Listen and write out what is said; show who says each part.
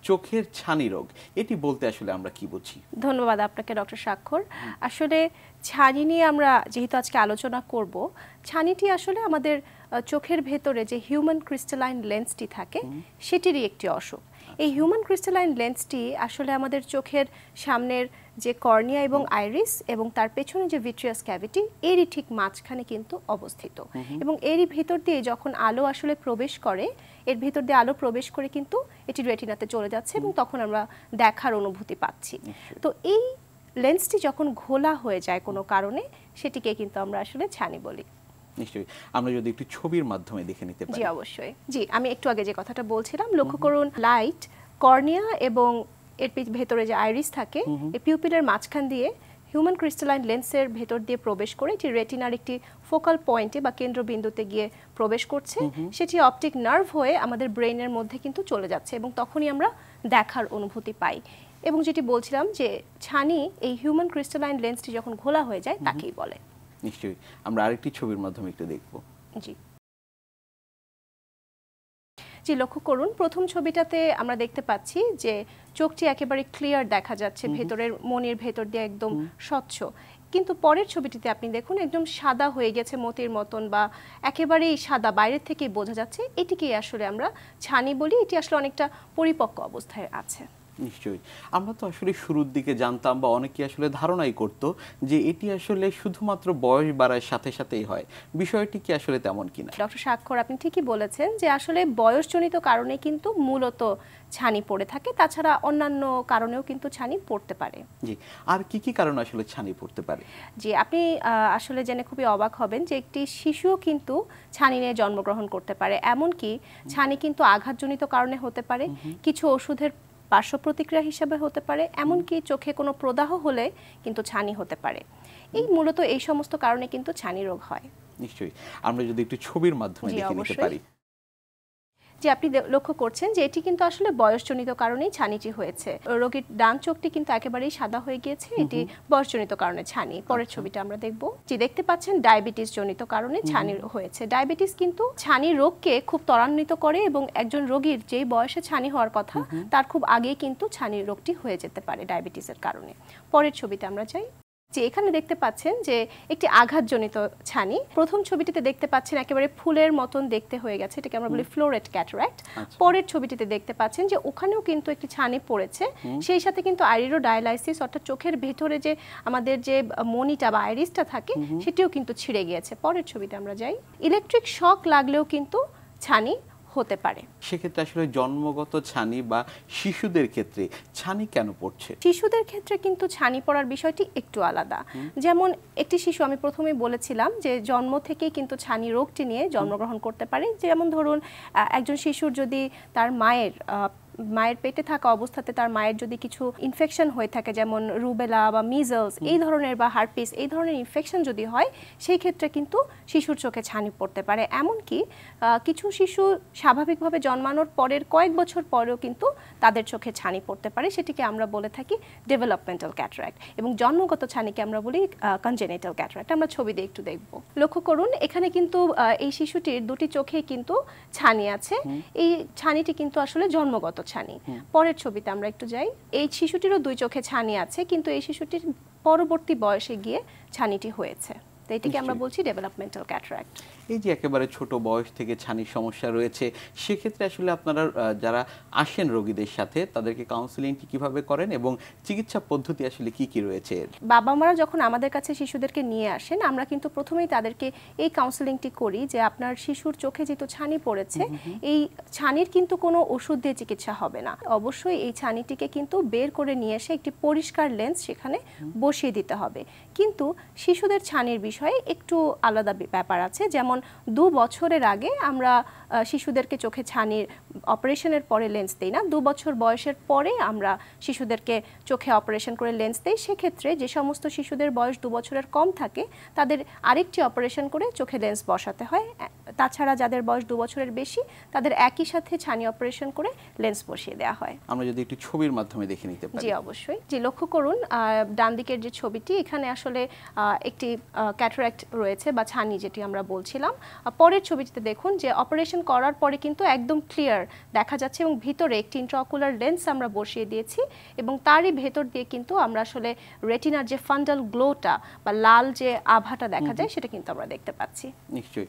Speaker 1: চোখের ছানি রোগ, এটি বলতে আসলে আমরা কি বুঝি?
Speaker 2: ধন্যবাদ আপনাকে ডক্টর স্বাক্ষর। আসলে ছানি নিয়ে আমরা যেহেতু আজকে আলোচনা করব, ছানিটি আসলে আমাদের চোখের ভেতরে যে হিউম্যান ক্রিস্টালাইন লেন্সটি থাকে সেটিরই একটি অসুখ। এই হিউম্যান ক্রিস্টালাইন লেন্সটি আসলে আমাদের চোখের সামনের যে কর্নিয়া এবং আইরিস এবং তার পেছনে যে ভিট্রিয়াস ক্যাভিটি এরই ঠিক মাঝখানে কিন্তু অবস্থিত, এবং এরই ভিতর দিয়ে যখন আলো আসলে প্রবেশ করে, এর ভিতর দিয়ে আলো প্রবেশ করে কিন্তু এটি রেটিনাতে চলে যাচ্ছে এবং তখন আমরা দেখার অনুভূতি পাচ্ছি। তো এই লেন্সটি যখন ঘোলা হয়ে যায় কোনো কারণে, সেটিকে কিন্তু আমরা আসলে ছানি বলি।
Speaker 1: নিশ্চয়ই, আমরা যদি একটু ছবির মাধ্যমে দেখে নিতে পারি।
Speaker 2: জি অবশ্যই। জি, আমি একটু আগে যে কথাটা বলছিলাম, লক্ষ্য করুন লাইট কর্নিয়া এবং এর ভেতরে যে আইরিস থাকে, এই পিউপিলের মাঝখান দিয়ে হিউম্যান ক্রিস্টালাইন লেন্সের ভেতর দিয়ে প্রবেশ করে এটি রেটিনার একটি ফোকাল পয়েন্টে বা কেন্দ্রবিন্দুতে গিয়ে প্রবেশ করছে। সেটি অপটিক নার্ভ হয়ে আমাদের ব্রেইনের মধ্যে কিন্তু চলে যাচ্ছে এবং তখনই আমরা দেখার অনুভূতি পাই। এবং যেটি বলছিলাম যে ছানি, এই হিউম্যান ক্রিস্টালাইন লেন্সটি যখন ঘোলা হয়ে যায় তাকেই বলে।
Speaker 1: নিশ্চয়ই, আমরা আরেকটি ছবির মাধ্যমে একটু দেখব।
Speaker 2: জি জি, লক্ষ্য করুন প্রথম ছবিটাতে আমরা দেখতে পাচ্ছি যে চোখটি একেবারে ক্লিয়ার দেখা যাচ্ছে, ভেতরের মনির ভেতর দিয়ে একদম স্বচ্ছ। কিন্তু পরের ছবিটিতে আপনি দেখুন একদম সাদা হয়ে গেছে মতির মতন, বা একেবারেই সাদা, বাইরের থেকেই বোঝা যাচ্ছে। এটিকেই আসলে আমরা ছানি বলি। এটি আসলে অনেকটা পরিপক্ক অবস্থায় আছে।
Speaker 1: নিশ্চয়ই, আমরা তো আসলে শুরুর দিকে জানতাম বা অনেকে আসলে ধারণাই করত যে এটি আসলে শুধুমাত্র বয়স বাড়ার সাথে সাথেই হয়, বিষয়টি কি আসলে তেমন কিনা?
Speaker 2: ডক্টর স্বাক্ষর, আপনি ঠিকই বলেছেন যে আসলে বয়সজনিত কারণে কিন্তু মূলত ছানি পড়ে থাকে, তাছাড়া অন্যান্য কারণেও কিন্তু ছানি পড়তে পারে।
Speaker 1: জি, আর কি কি কারণে আসলে ছানি পড়তে পারে?
Speaker 2: জি, আপনি আসলে জেনে খুবই অবাক হবেন যে একটি শিশুও কিন্তু ছানি নিয়ে জন্মগ্রহণ করতে পারে। এমনকি ছানি কিন্তু আঘাতজনিত কারণে হতে পারে, কিছু ওষুধের পার্শ্ব প্রতিক্রিয়া হিসেবে হতে পারে, এমনকি চোখে কোনো প্রদাহ হলে কিন্তু ছানি হতে পারে। এই মূলত এই সমস্ত কারণে কিন্তু ছানি রোগ হয়।
Speaker 1: নিশ্চয়ই, আমরা যদি একটু ছবির মাধ্যমে দেখে নিতে পারি।
Speaker 2: যে আপনি লক্ষ্য করছেন যে এটি কিন্তু আসলে বয়সজনিত কারণেই ছানিটি হয়েছে। রোগীর ডান চোখটি কিন্তু একেবারেই সাদা হয়ে গিয়েছে, এটি বয়সজনিত কারণে ছানি। পরের ছবিটা আমরা দেখব। যে দেখতে পাচ্ছেন ডায়াবেটিস জনিত কারণে ছানি হয়েছে। ডায়াবেটিস কিন্তু ছানি রোগকে খুব ত্বরান্বিত করে এবং একজন রোগীর যেই বয়সে ছানি হওয়ার কথা তার খুব আগেই কিন্তু ছানি রোগটি হয়ে যেতে পারে ডায়াবেটিসের কারণে। পরের ছবিতে আমরা যাই। যে এখানে দেখতে পাচ্ছেন যে একটি আঘাতজনিত ছানি। প্রথম ছবিটিতে দেখতে পাচ্ছেন একেবারে ফুলের মতন দেখতে হয়ে গেছে, এটাকে আমরা বলি ফ্লোরেট ক্যাটারাক্ট। পরের ছবিটিতে দেখতে পাচ্ছেন যে ওখানেও কিন্তু একটি ছানি পড়েছে, সেই সাথে কিন্তু আইরিডোডায়ালাইসিস অর্থাৎ চোখের ভেতরে যে আমাদের যে মনিটা বা আইরিসটা থাকে সেটিও কিন্তু ছিঁড়ে গিয়েছে। পরের ছবিতে আমরা যাই। ইলেকট্রিক শক লাগলেও কিন্তু ছানি হতে পারে।
Speaker 1: সেক্ষেত্রে আসলে জন্মগত ছানি বা শিশুদের ক্ষেত্রে ছানি কেন পড়ছে?
Speaker 2: শিশুদের ক্ষেত্রে কিন্তু ছানি পড়ার বিষয়টি একটু আলাদা। যেমন একটি শিশু, আমি প্রথমেই বলেছিলাম যে জন্ম থেকেই কিন্তু ছানি রোগটি নিয়ে জন্মগ্রহণ করতে পারে। যেমন ধরুন একজন শিশুর যদি তার মায়ের পেটে থাকা অবস্থাতে তার মায়ের যদি কিছু ইনফেকশন হয়ে থাকে, যেমন রুবেলা বা মিজলস এই ধরনের বা হার্পিস এই ধরনের ইনফেকশন যদি হয়, সেই ক্ষেত্রে কিন্তু শিশুর চোখে ছানি পড়তে পারে। এমনকি কিছু শিশু স্বাভাবিকভাবে জন্মানোর পরের কয়েক বছর পরেও কিন্তু তাদের চোখে ছানি পড়তে পারে, সেটিকে আমরা বলে থাকি ডেভেলপমেন্টাল ক্যাটারাক্ট, এবং জন্মগত ছানিকে আমরা বলি কনজেনিটাল ক্যাটারাক্ট। আমরা ছবি দিয়ে একটু দেখব। লক্ষ্য করুন এখানে কিন্তু এই শিশুটির দুটি চোখেই কিন্তু ছানি আছে। এই ছানিটি কিন্তু আসলে জন্মগত ছানি। পরের ছবিতে আমরা একটু যাই। এই শিশুটিরও দুই চোখে ছানি আছে, কিন্তু এই শিশুটির পরবর্তী বয়সে গিয়ে ছানিটি হয়েছে। তো এটিকে আমরা বলছি ডেভেলপমেন্টাল ক্যাটারাক্ট।
Speaker 1: এই যে একেবারে ছোট বয়স থেকে ছানির সমস্যা রয়েছে, সেক্ষেত্রে আসলে আপনারা যারা আসেন রোগীদের সাথে তাদেরকে কাউন্সিলিংটি কিভাবে করেন এবং চিকিৎসা পদ্ধতি আসলে কি কি রয়েছে?
Speaker 2: বাবা মারা যখন আমাদের কাছে শিশুদেরকে নিয়ে আসেন, আমরা কিন্তু প্রথমেই তাদেরকে এই কাউন্সিলিংটি করি যে আপনার শিশুর চোখে যেহেতু ছানি পড়েছে, এই ছানির কিন্তু কোনো ওষুধ দিয়ে চিকিৎসা হবে না। অবশ্যই এই ছানিটিকে কিন্তু বের করে নিয়ে এসে একটি পরিষ্কার লেন্স সেখানে বসিয়ে দিতে হবে। কিন্তু শিশুদের ছানির বিষয়ে একটু আলাদা ব্যাপার আছে। যেমন 2 বছরের আগে আমরা শিশুদেরকে চোখে ছানির অপারেশনের পরে লেন্স দেই না, 2 বছর বয়সের পরে আমরা শিশুদেরকে চোখে অপারেশন করে লেন্স দেই। সেক্ষেত্রে যে সমস্ত শিশুদের বয়স 2 বছরের কম থাকে তাদের আরেকটি অপারেশন করে চোখে লেন্স বসাতে হয়, তাছাড়া যাদের বয়স 2 বছরের বেশি তাদের একই সাথে ছানি অপারেশন করে লেন্স বসিয়ে দেওয়া হয়।
Speaker 1: আমরা যদি একটু ছবির মাধ্যমে দেখে নিতে পারি।
Speaker 2: জি অবশ্যই। জি লক্ষ্য করুন ডান দিকের যে ছবিটি, এখানে আসলে একটি ক্যাটারাক্ট রয়েছে বা ছানি যেটি আমরা বলছিলাম। পরের ছবিটিতে দেখুন যে অপারেশন করার পরে কিন্তু একদম ক্লিয়ার দেখা যাচ্ছে এবং ভিতরে একটি ইন্ট্রাঅকুলার লেন্স আমরা বসিয়ে দিয়েছি এবং তারই ভেতর দিয়ে কিন্তু আমরা আসলে রেটিনার যে ফান্ডাল গ্লোটা বা লাল যে আভাটা দেখা যায় সেটা কিন্তু আমরা দেখতে পাচ্ছি।
Speaker 1: নিশ্চয়ই।